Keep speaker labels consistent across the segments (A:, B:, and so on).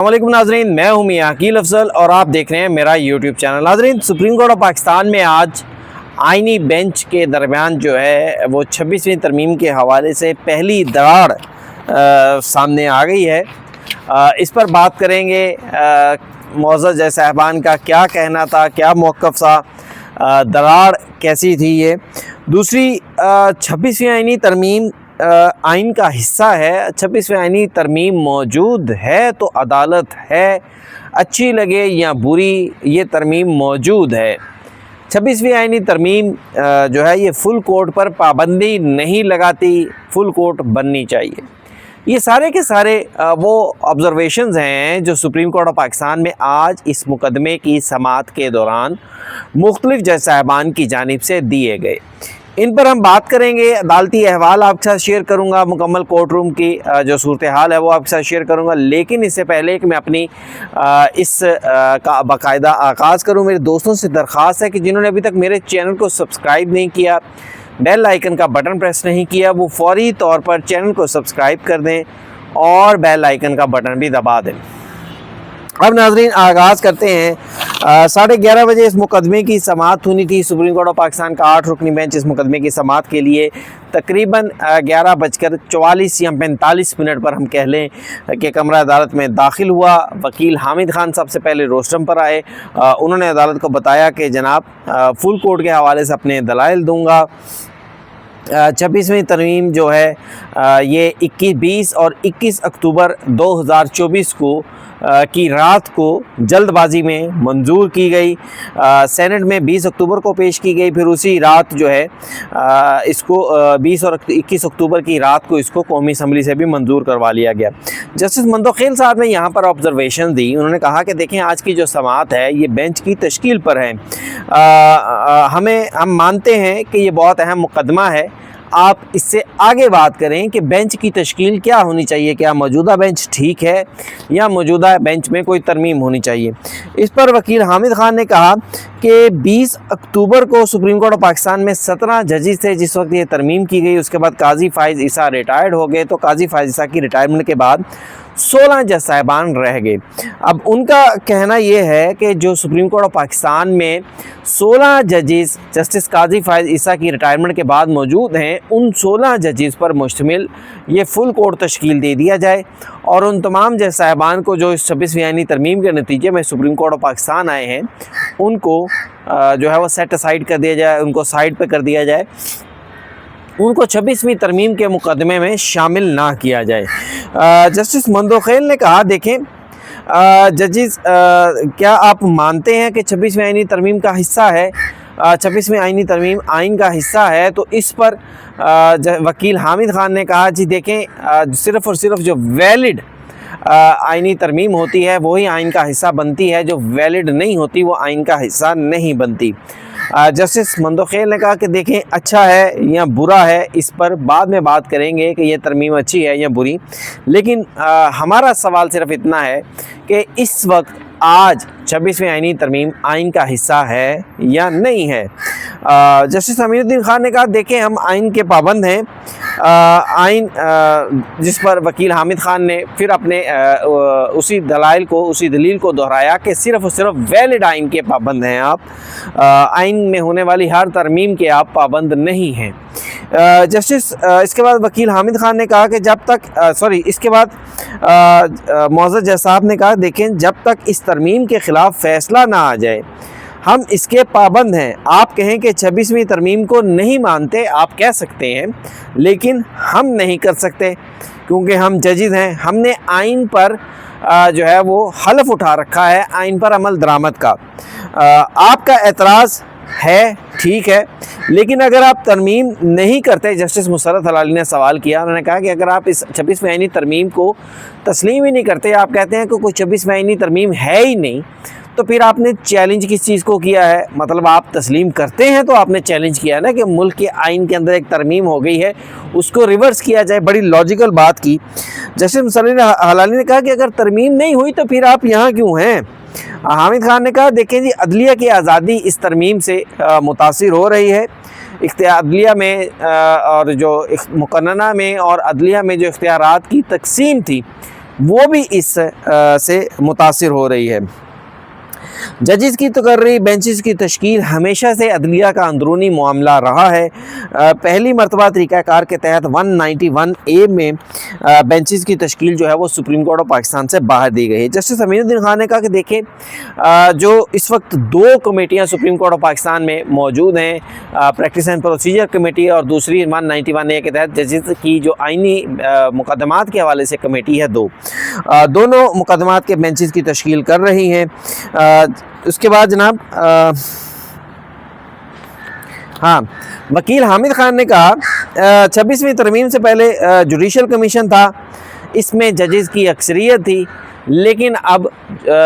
A: अस्सलामुअलैकुम नाजरीन, मैं हूं मियां अकील अफजल और आप देख रहे हैं मेरा यूट्यूब चैनल। नाजरीन, सुप्रीम कोर्ट ऑफ पाकिस्तान में आज आईनी बेंच के दरमियान जो है वो 26वीं तरमीम के हवाले से पहली दरार सामने आ गई है। इस पर बात करेंगे मौज़ूद जज साहबान का क्या कहना था, क्या मौक़िफ़ था, दरार कैसी थी। ये दूसरी 26वीं आईनी तरमीम आइन का हिस्सा है। 26वीं आइनी तरमीम मौजूद है तो अदालत है, अच्छी लगे या बुरी, ये तरमीम मौजूद है। 26वीं आइनी तरमीम जो है ये फुल कोर्ट पर पाबंदी नहीं लगाती, फुल कोर्ट बननी चाहिए। ये सारे के सारे वो ऑब्ज़र्वेशंस हैं जो सुप्रीम कोर्ट ऑफ पाकिस्तान में आज इस मुकदमे की समाअत के दौरान मुख्तलिफ जज साहबान की जानिब से दिए गए। इन पर हम बात करेंगे। अदालती अहवाल आपके साथ शेयर करूंगा, मुकम्मल कोर्ट रूम की जो सूरत हाल है वो आपके साथ शेयर करूंगा। लेकिन इससे पहले कि मैं अपनी इस का बाकायदा आगाज़ करूं, मेरे दोस्तों से दरख्वास्त है कि जिन्होंने अभी तक मेरे चैनल को सब्सक्राइब नहीं किया, बेल आइकन का बटन प्रेस नहीं किया, वो फौरी तौर पर चैनल को सब्सक्राइब कर दें और बेल आइकन का बटन भी दबा दें। अब नाजरीन आगाज़ करते हैं। 11:30 बजे इस मुकदमे की समाअत होनी थी। सुप्रीम कोर्ट ऑफ पाकिस्तान का 8 रुकनी बेंच इस मुकदमे की समाअत के लिए तकरीबन 11:45 या 45 मिनट पर हम कह लें कि कमरा अदालत में दाखिल हुआ। वकील हामिद खान सबसे पहले रोस्टम पर आए। उन्होंने अदालत को बताया कि जनाब फुल कोर्ट के हवाले से अपने दलाइल दूँगा। 26वीं तरमीम जो है ये 20 और 21 अक्टूबर 2024 को की रात को जल्दबाजी में मंजूर की गई। सेनेट में 20 अक्टूबर को पेश की गई, फिर उसी रात जो है इसको 20 और 21 अक्टूबर की रात को इसको कौमी असम्बली से भी मंजूर करवा लिया गया। जस्टिस मंदोखेल साहब ने यहाँ पर ऑब्जर्वेशन दी। उन्होंने कहा कि देखें, आज की जो समाअत है ये बेंच की तश्कील पर है। हम मानते हैं कि ये बहुत अहम मुकदमा है। आप इससे आगे बात करें कि बेंच की तश्कील क्या होनी चाहिए, क्या मौजूदा बेंच ठीक है या मौजूदा बेंच में कोई तरमीम होनी चाहिए। इस पर वकील हामिद खान ने कहा कि 20 अक्टूबर को सुप्रीम कोर्ट ऑफ पाकिस्तान में 17 जजेस थे जिस वक्त ये तरमीम की गई। उसके बाद काजी फाइज़ ईसा रिटायर्ड हो गए, तो काजी फाइज़ ईसा की रिटायरमेंट के बाद 16 जज साहिबान रह गए। अब उनका कहना यह है कि जो सुप्रीम कोर्ट ऑफ पाकिस्तान में 16 जजेस जस्टिस काजी फाइज़ ईसा की रिटायरमेंट के बाद मौजूद हैं, उन 16 जजेस पर मुश्तमिल ये फुल कोर्ट तश्कील दे दिया जाए और उन तमाम जज साहिबान को जो इस 26वीं आइनी तरमीम के नतीजे में सुप्रीम कोर्ट ऑफ पाकिस्तान आए हैं उनको जो है वो सेट असाइड कर दिया जाए, उनको साइड पर कर दिया जाए, उनको 26वीं तरमीम के मुकदमे में शामिल ना किया जाए। जस्टिस मंदोखेल ने कहा, देखें जजेस, क्या आप मानते हैं कि 26वीं आइनी तरमीम का हिस्सा है, 26वीं आइनी तरमीम आइन का हिस्सा है? तो इस पर वकील हामिद खान ने कहा, जी देखें, सिर्फ़ और सिर्फ जो वैलिड आइनी तरमीम होती है वही आइन का हिस्सा बनती है, जो वैलिड नहीं होती वो आइन का हिस्सा नहीं बनती। जस्टिस मंदोखेल ने कहा कि देखें, अच्छा है या बुरा है, इस पर बाद में बात करेंगे कि यह तरमीम अच्छी है या बुरी। लेकिन हमारा सवाल सिर्फ इतना है कि इस वक्त आज 26वीं आइनी तरमीम आइन का हिस्सा है या नहीं है। जस्टिस अमीरुद्दीन खान ने कहा, देखें, हम आइन के पाबंद हैं। आइन जिस पर वकील हामिद खान ने फिर अपने उसी दलाइल को, उसी दलील को दोहराया कि सिर्फ़ और सिर्फ वैलिड आइन के पाबंद हैं आप, आइन में होने वाली हर तरमीम के आप पाबंद नहीं हैं। जस्टिस इसके बाद वकील हामिद खान ने कहा कि जब तक इसके बाद मौजूद जज साहब ने कहा, देखें, जब तक इस तरमीम के ख़िलाफ़ फ़ैसला ना आ जाए हम इसके पाबंद हैं। आप कहें कि 26वीं तरमीम को नहीं मानते, आप कह सकते हैं, लेकिन हम नहीं कर सकते क्योंकि हम जजेस हैं। हमने आइन पर जो है वो हलफ उठा रखा है, आइन पर अमल दरामद का। आपका एतराज़ है, ठीक है, लेकिन अगर आप तरमीम नहीं करते, जस्टिस मुसर्रत हलाली ने सवाल किया, उन्होंने कहा कि अगर आप इस 26वीं आइनी तरमीम को तस्लीम ही नहीं करते, आप कहते हैं कि कोई 26वीं आइनी तरमीम है ही नहीं, तो फिर आपने चैलेंज किस चीज़ को किया है? मतलब आप तस्लीम करते हैं तो आपने चैलेंज किया है ना कि मुल्क के आइन के अंदर एक तरमीम हो गई है, उसको रिवर्स किया जाए। बड़ी लॉजिकल बात की। जस्टिस मुसर्रत हलाली ने कहा कि अगर तरमीम नहीं हुई तो फिर आप यहाँ क्यों हैं? हामिद खान ने कहा, देखें जी, अदलिया की आज़ादी इस तरमीम से मुतासिर हो रही है। अदलिया में और जो मुकन्नना में और अदलिया में जो इख्तियारात की तकसीम थी वो भी इस से मुतासिर हो रही है। जजेस की तकर्री बेंचेस की तश्कील हमेशा से अदलिया का अंदरूनी मामला रहा है। पहली मरतबा तरीक़ाकार के तहत 191A में बेंचेस की तश्कील जो है वो सुप्रीम कोर्ट ऑफ पाकिस्तान से बाहर दी गई है। जस्टिस अमीनुद्दीन खान ने कहा कि देखें, जो इस वक्त दो कमेटियाँ सुप्रीम कोर्ट ऑफ पाकिस्तान में मौजूद हैं, प्रैक्टिस एंड प्रोसीजर कमेटी और दूसरी 191A के तहत जजेस की जो आइनी मुकदमात के हवाले से कमेटी है, दोनों मुकदमात के बेंचेस की तश्कील कर रही हैं। उसके बाद जनाब हाँ, वकील हामिद खान ने कहा 26वीं तरमीम से पहले जुडिशल कमीशन था, इसमें जजेस की अक्सरियत थी, लेकिन अब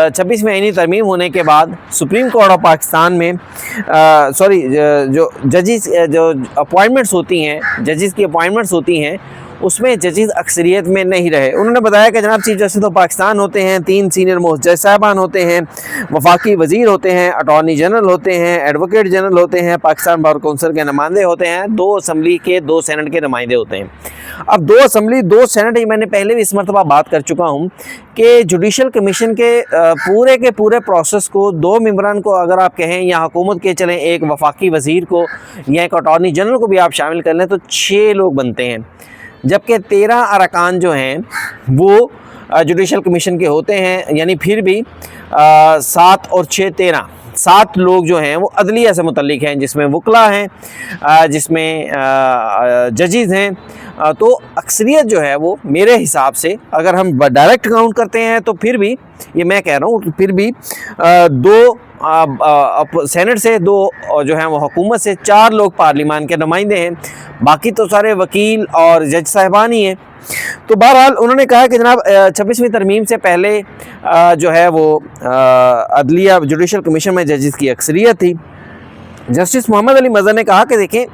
A: 26वीं आईनी तरमीम होने के बाद सुप्रीम कोर्ट ऑफ पाकिस्तान में जो जजेस जो अपॉइंटमेंट्स होती हैं, जजेस की अपॉइंटमेंट्स होती हैं, उसमें जजेस अक्सरियत में नहीं रहे। उन्होंने बताया कि जनाब चीफ जस्टिस ऑफ पाकिस्तान होते हैं, 3 सीनियर मोस्ट जज साहबान होते हैं, वफाकी वज़ीर होते हैं, अटॉर्नी जनरल होते हैं, एडवोकेट जनरल होते हैं, पाकिस्तान बार कौंसिल के नुमाइंदे होते हैं, 2 असम्बली के 2 सेनेट के नुमाइंदे होते हैं। अब 2 असम्बली 2 सेनेट, ये मैंने पहले भी इस मरतबा बात कर चुका हूँ कि जुडिशल कमीशन के पूरे प्रोसेस को 2 मेंबरान को अगर आप कहें या हुकूमत के चलें, एक वफाकी वज़ीर को या एक अटॉर्नी जनरल को भी आप शामिल कर लें तो 6 लोग बनते हैं, जबकि 13 अरकान जो हैं वो जुडिशल कमीशन के होते हैं। यानी फिर भी 7 और 6 13 7 लोग जो हैं वो अदलिया से मुतल्लिक हैं, जिसमें वकला हैं, जिसमें जजेस हैं। तो अक्सरियत जो है वो मेरे हिसाब से अगर हम डायरेक्ट काउंट करते हैं तो फिर भी, ये मैं कह रहा हूँ, फिर भी 2 सेनेट से, 2 जो हैं वो हुकूमत से, 4 लोग पार्लिमान के नुमाइंदे हैं, बाकी तो सारे वकील और जज साहिबान ही हैं। तो बहरहाल उन्होंने कहा कि जनाब 26वीं तरमीम से पहले जो है वो अदलिया जुडिशल कमीशन में जजेस की अक्सरियत थी। जस्टिस मोहम्मद अली मज़हर ने कहा कि देखें,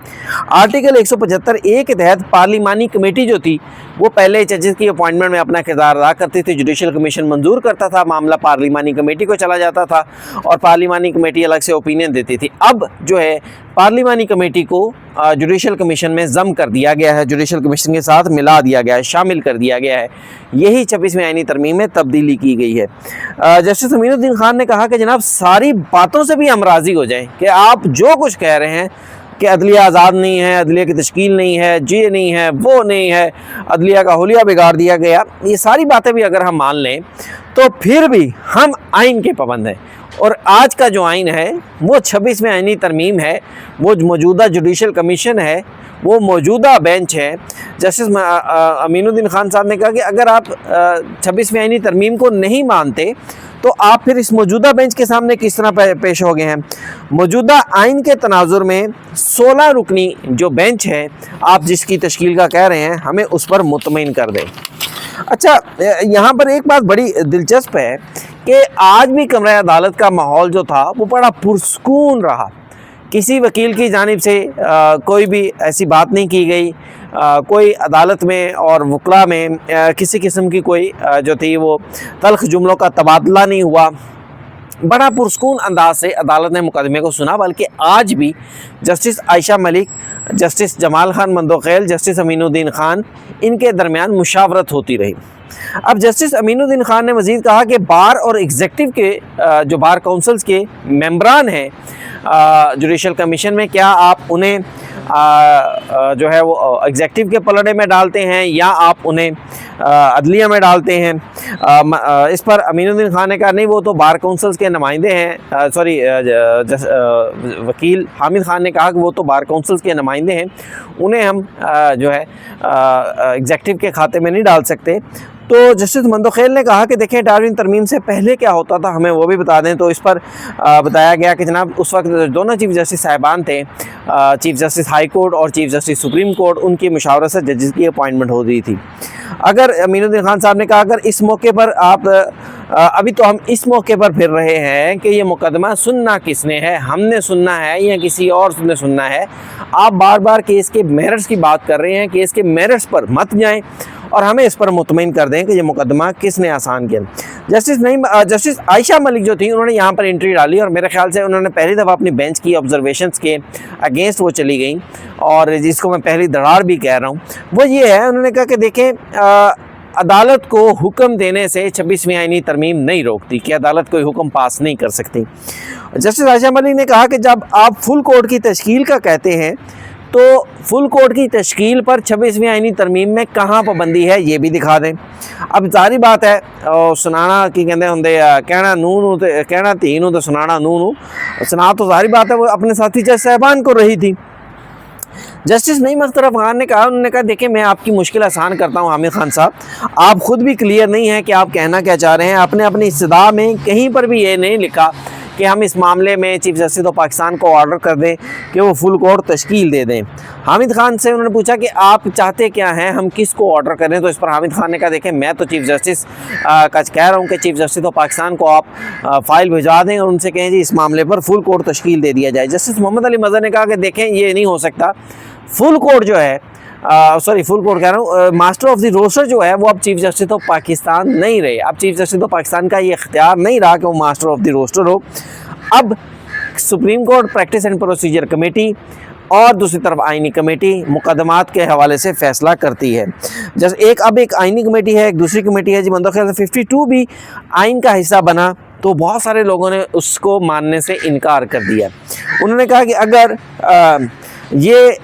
A: आर्टिकल 175A के तहत पार्लिमानी कमेटी जो थी वो पहले जजेस की अपॉइंटमेंट में अपना किरदार अदा करती थी। जुडिशल कमीशन मंजूर करता था, मामला पार्लिमानी कमेटी को चला जाता था और पार्लिमानी कमेटी अलग से ओपिनियन देती थी। अब जो है पार्लिमानी कमेटी को जुडिशल कमीशन में ज़म कर दिया गया है, जुडिशल कमीशन के साथ मिला दिया गया है, शामिल कर दिया गया है। यही 26वीं आईनी तरमीम में तब्दीली की गई है। जस्टिस अमीनुद्दीन खान ने कहा कि जनाब सारी बातों से भी हम राज़ी हो जाएं कि आप जो कुछ कह रहे हैं कि अदलिया आज़ाद नहीं है, अदलिया की तश्कील नहीं है, ये नहीं है, वो नहीं है, अदलिया का हुलिया बिगाड़ दिया गया, ये सारी बातें भी अगर हम मान लें तो फिर भी हम आइन के पाबंद हैं। और आज का जो आइन है वो 26वीं आईनी तरमीम है, वो मौजूदा जुडिशल कमीशन है, वो मौजूदा बेंच है। जस्टिस अमीनुद्दीन खान साहब ने कहा कि अगर आप 26वीं आईनी तरमीम को नहीं मानते तो आप फिर इस मौजूदा बेंच के सामने किस तरह पेश हो गए हैं। मौजूदा आइन के तनाजुर में 16 रुकनी जो बेंच है, आप जिसकी तश्कील का कह रहे हैं, हमें उस पर मुतमईन कर दें। अच्छा, यहाँ पर एक बात बड़ी दिलचस्प है कि आज भी कमरा अदालत का माहौल जो था वो बड़ा पुरसकून रहा। किसी वकील की जानिब से कोई भी ऐसी बात नहीं की गई, कोई अदालत में और वकला में किसी किस्म की कोई जो थी वो तल्ख जुमलों का तबादला नहीं हुआ। बड़ा पुरसकून अंदाज से अदालत ने मुकदमे को सुना। बल्कि आज भी justice Ayesha Malik, justice Jamal Khan Mandokhel, justice Aminuddin Khan, इनके दरमियान मुशावरत होती रही। अब जस्टिस अमीनुद्दीन खान ने मज़ीद कहा कि बार और एग्जेक्टिव के जो बार काउंसिल्स के मेंबरान हैं जुडिशल कमीशन में, क्या आप उन्हें जो है वो एग्जेक्टिव के पलड़े में डालते हैं या आप उन्हें अदलिया में डालते हैं। इस पर अमीनुद्दीन खान ने कहा नहीं, वो तो बार काउंसिल्स के नुमाइंदे हैं। वकील हामिद खान ने कहा कि वो तो बार काउंसिल्स के नुमाइंदे हैं, उन्हें हम जो है एग्जेक्टिव के खाते में नहीं डाल सकते। तो जस्टिस मंदोखेल ने कहा कि देखें 18वीं तरमीम से पहले क्या होता था, हमें वो भी बता दें। तो इस पर बताया गया कि जनाब उस वक्त दोनों चीफ जस्टिस साहिबान थे, चीफ जस्टिस हाई कोर्ट और चीफ जस्टिस सुप्रीम कोर्ट, उनकी मुशावरत से जजेस की अपॉइंटमेंट हो रही थी। अगर अमीनुद्दीन खान साहब ने कहा अगर इस मौके पर आप अभी तो हम इस मौके पर फिर रहे हैं कि ये मुकदमा सुनना किसने है, हमने सुनना है या किसी और ने सुनना है। आप बार बार केस के मेरिट्स की बात कर रहे हैं, केस के मेरिट्स पर मत जाएं और हमें इस पर मुतमईन कर दें कि ये मुकदमा किसने आसान किया। जस्टिस आयशा मलिक जो थी, उन्होंने यहाँ पर एंट्री डाली और मेरे ख्याल से उन्होंने पहली दफ़ा अपनी बेंच की ऑब्जर्वेशंस के अगेंस्ट वो चली गई। और जिसको मैं पहली दरार भी कह रहा हूँ वो ये है, उन्होंने कहा कि देखें अदालत को हुक्म देने से 26वीं आईनी तरमीम नहीं रोकती, कि अदालत कोई हुक्म पास नहीं कर सकती। जस्टिस आयशा मलिक ने कहा कि जब आप फुल कोर्ट की तश्कील का कहते हैं तो फुल कोर्ट की तश्कील पर 26वीं आईनी तरमीम में कहाँ पाबंदी है, ये भी दिखा दें। अब जारी बात है, सुनाना की कहते होंगे, कहना नूह ते कहना धी नूं ते सुनाना नूह नूं, सुना तो जारी बात है वो अपने साथी जज साहबान को रही थी। जस्टिस नईम अख्तर अफगान ने कहा, उन्होंने कहा देखिए मैं आपकी मुश्किल आसान करता हूं हामिद खान साहब, आप खुद भी क्लियर नहीं है कि आप कहना क्या चाह रहे हैं। आपने अपनी इस्तदा में कहीं पर भी ये नहीं लिखा कि हम इस मामले में चीफ जस्टिस ऑफ पाकिस्तान को ऑर्डर कर दें कि वो फुल कोर्ट तश्कील दे दें। हामिद खान से उन्होंने पूछा कि आप चाहते क्या हैं, हम किस को ऑर्डर करें, तो इस पर हामिद खान ने कहा देखें मैं तो चीफ जस्टिस का कह रहा हूँ कि चीफ जस्टिस ऑफ पाकिस्तान को आप फाइल भिजवा दें और उनसे कहें जी इस मामले पर फुल कोर्ट तश्कील दे दिया जाए। जस्टिस मोहम्मद अली मज़हर ने कहा कि देखें ये नहीं हो सकता, फुल कोर्ट जो है फुल कोर्ट कह रहा हूँ, मास्टर ऑफ द रोस्टर जो है वो अब चीफ जस्टिस ऑफ पाकिस्तान नहीं रहे। अब चीफ जस्टिस ऑफ पाकिस्तान का ये इख्तियार नहीं रहा कि वो मास्टर ऑफ द रोस्टर हो। अब supreme court practice and procedure committee और दूसरी तरफ आइनी कमेटी मुकदमात के हवाले से फ़ैसला करती है। जैसे एक आइनी कमेटी है, एक दूसरी कमेटी है जी। मंदो ख्याल से 52 भी आइन का हिस्सा बना तो बहुत सारे लोगों ने उसको मानने से इनकार कर दिया। उन्होंने कहा कि अगर ये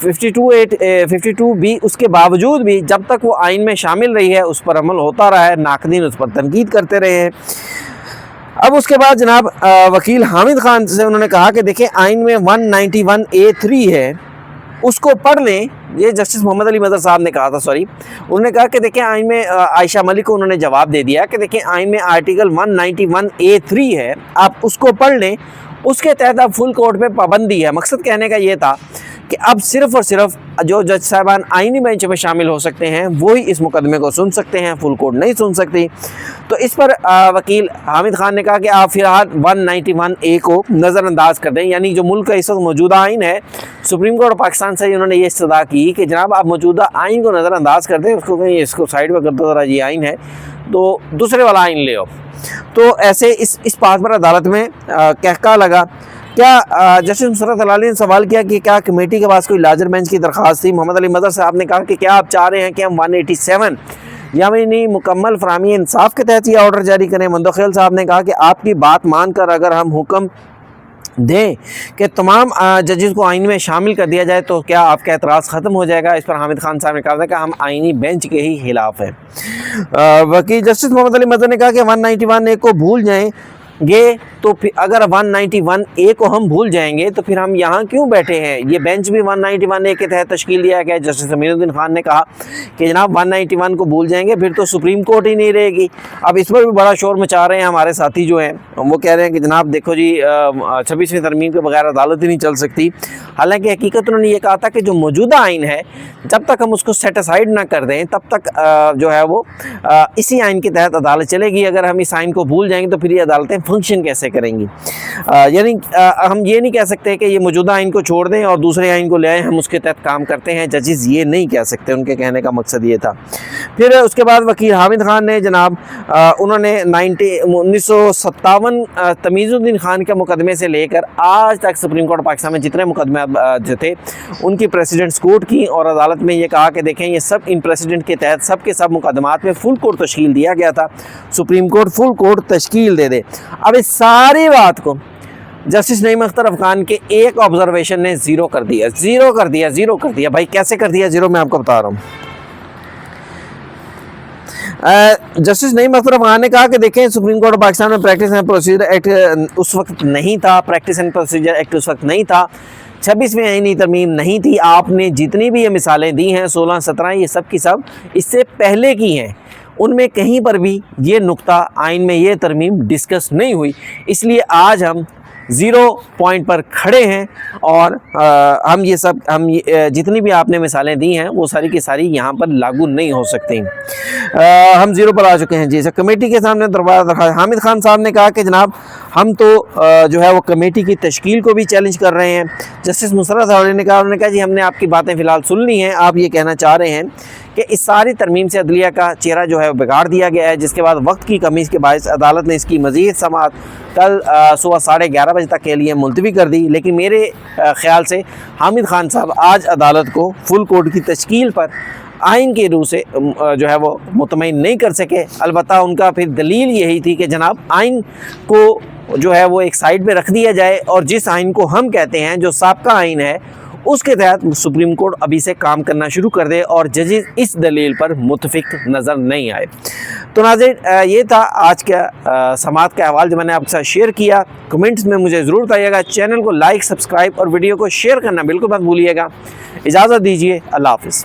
A: 52 भी उसके बावजूद भी जब तक वो आइन में शामिल रही है उस पर अमल होता रहा है, नाक़दीन उस पर तनकीद करते रहे हैं। अब उसके बाद जनाब वकील हामिद खान से उन्होंने कहा कि देखिए आइन में 191A3 है, उसको पढ़ लें। ये जस्टिस मोहम्मद अली मज़हर साहब ने कहा था, सॉरी, उन्होंने कहा कि देखिए आइन में आयशा मलिक को उन्होंने जवाब दे दिया कि देखिए आइन में आर्टिकल 191A3 है, आप उसको पढ़ लें, उसके तहत अब फुल कोर्ट पे पाबंदी है। मकसद कहने का ये था कि अब सिर्फ़ और सिर्फ जो जज साहबान आइनी बेंच में शामिल हो सकते हैं वही इस मुकदमे को सुन सकते हैं, फुल कोर्ट नहीं सुन सकती। तो इस पर वकील हामिद खान ने कहा कि आप फ़िलहाल 191A को नज़रअंदाज कर दें, यानी जो मुल्क का इस वक्त मौजूदा आइन है, सुप्रीम कोर्ट पाकिस्तान से उन्होंने ये इस्तदा की कि जनाब आप मौजूदा आइन को नज़रअंदाज कर दें, उसको कहीं इसको साइड में कर दो, ज़रा ये आइन है तो दूसरे वाला आइन ले आओ। तो ऐसे इस बात पर अदालत में कहका लगा। क्या जस्टिस मुसर्रत अलाली ने सवाल किया कि क्या कमेटी के पास कोई लार्जर बेंच की दरख्वास्त थी। मोहम्मद अली मज़हर साहब ने कहा कि क्या आप चाह रहे हैं कि हम 187 यानी मुकम्मल फराहमी इंसाफ के तहत ये ऑर्डर जारी करें। मंदो ख्याल साहब ने कहा कि आपकी बात मानकर अगर हम हुक्म दें कि तमाम जजेस को आइन में शामिल कर दिया जाए तो क्या आपका एतराज़ ख़त्म हो जाएगा। इस पर हामिद खान साहब ने कहा था कि हम आइनी बेंच के ही खिलाफ हैं। वकील जस्टिस मोहम्मद अली मज़हर ने कहा कि 191A को भूल जाएंगे तो फिर अगर 191A को हम भूल जाएंगे तो फिर हम यहाँ क्यों बैठे हैं। ये बेंच भी 191A के तहत तश्कील दिया गया है। जस्टिस अमीरुद्दीन खान ने कहा कि जनाब 191 को भूल जाएंगे फिर तो सुप्रीम कोर्ट ही नहीं रहेगी। अब इस पर भी बड़ा शोर मचा रहे हैं हमारे साथी जो हैं, वो कह रहे हैं कि जनाब देखो जी 26वीं तरमीम के बगैर अदालत ही नहीं चल सकती। हालांकि हकीकत उन्होंने ये कहा था कि जो मौजूदा आइन है जब तक हम उसको सेट असाइड ना कर दें तब तक जो है वो इसी आइन के तहत अदालत चलेगी। अगर हम इस आइन को भूल जाएंगे तो फिर ये अदालतें फंक्शन कैसे करेंगी। यानी हम ये नहीं कह सकते कि ये मौजूदा आइन को छोड़ दें और दूसरे आइन को ले आए, हम उसके तहत काम करते हैं। जजेस ये नहीं कह सकते, उनके कहने का मकसद ये था। फिर उसके बाद वकील हामिद खान ने जनाब उन्होंने 1957 तमीज़ुद्दीन खान के मुकदमे से लेकर आज तक सुप्रीम कोर्ट पाकिस्तान में जितने मुकदमे जो थे उनकी प्रेसिडेंट्स कोर्ट की और अदालत में ये कहा कि देखें ये सब इन प्रेसिडेंट के तहत सब के सब मुकदमात में फुल कोर्ट तश्कील दिया गया था, सुप्रीम कोर्ट फुल कोर्ट तश्कील दे दे। अब इस सारी बात को जस्टिस नईम अख्तर अफगान के एक ऑब्जर्वेशन ने ज़ीरो कर दिया। भाई कैसे कर दिया ज़ीरो, मैं आपको बता रहा हूँ। जस्टिस नईम अख्तर अफगान ने कहा कि देखें सुप्रीम कोर्ट पाकिस्तान में प्रैक्टिस एंड प्रोसीजर एक्ट उस वक्त नहीं था, प्रैक्टिस एंड प्रोसीजर एक्ट उस वक्त नहीं था, 26वीं आईनी तरमीम नहीं थी। आपने जितनी भी ये मिसालें दी हैं 16, 17 ये सब की सब इससे पहले की हैं, उनमें कहीं पर भी ये नुक्ता आइन में ये तरमीम डिस्कस नहीं हुई। इसलिए आज हम 0 पॉइंट पर खड़े हैं और हम जितनी भी आपने मिसालें दी हैं वो सारी की सारी यहाँ पर लागू नहीं हो सकती। हम 0 पर आ चुके हैं जी। कमेटी के सामने दरबार रखा। हामिद खान साहब ने कहा कि जनाब हम तो जो है वो कमेटी की तश्कील को भी चैलेंज कर रहे हैं। जस्टिस मुसर्रत अलाली ने कहा, उन्होंने कहा जी हमने आपकी बातें फ़िलहाल सुन ली हैं, आप ये कहना चाह रहे हैं कि इस सारी तरमीम से अदलिया का चेहरा जो है बिगाड़ दिया गया है, जिसके बाद वक्त की कमी के बायस अदालत ने इसकी मज़ीद समाअत कल सुबह 11:30 बजे तक के लिए मुलतवी कर दी। लेकिन मेरे ख़्याल से हामिद खान साहब आज अदालत को फुल कोर्ट की तश्कील पर आइन की रूह से जो है वो मुतमईन नहीं कर सके। अलबत्ता उनका फिर दलील यही थी कि जनाब आइन को जो है वो एक साइड में रख दिया जाए और जिस आइन को हम कहते हैं जो साबका आइन है उसके तहत सुप्रीम कोर्ट अभी से काम करना शुरू कर दे और जजेस इस दलील पर मुतफिक नज़र नहीं आए। तो नाज़रीन ये था आज का समाअत का अहवाल जो मैंने आपके साथ शेयर किया। कमेंट्स में मुझे ज़रूर बताइएगा। चैनल को लाइक, सब्सक्राइब और वीडियो को शेयर करना बिल्कुल मत भूलिएगा। इजाज़त दीजिए। अल्लाह हाफ़िज़।